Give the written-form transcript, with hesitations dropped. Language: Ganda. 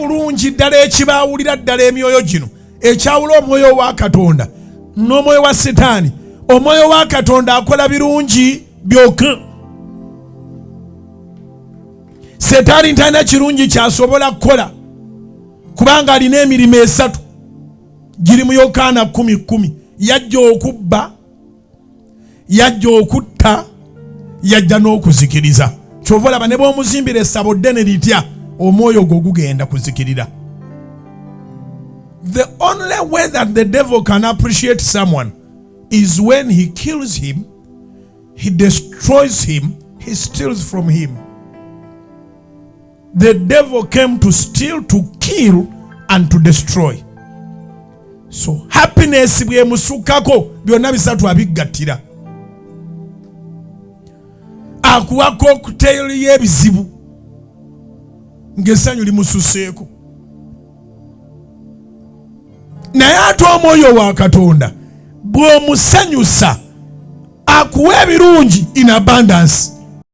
bulungi ddala ekibawulira ddala emyoyo gino ekyawula omwoyo wa Katonda n'omwoyo wa sitani. Omwoyo wa Katonda akola birungi byokka. Sitani talina kirungi kyasobola kukola kubanga alina emirimu esatu giri mu Yokaana 10:10. Yajja okubba, yajja okutta, yajja n'okuzikiriza. Kyova olaba ne bw'omuzimbira essabo ddene litya omwoyo gwo gugenda kuzikirira. The only way that the devil can appreciate someone is when he kills him, he destroys him, he steals from him. The devil came to steal, to kill, and to destroy. So happiness bwe musukako byonna bisatu abigattira. Akuwa cocktail y'ebizibu ng'essanyu limususeeko. Naye ate omwoyo wa Katonda bw'omusanyusa akuwa ebirungi in abundance.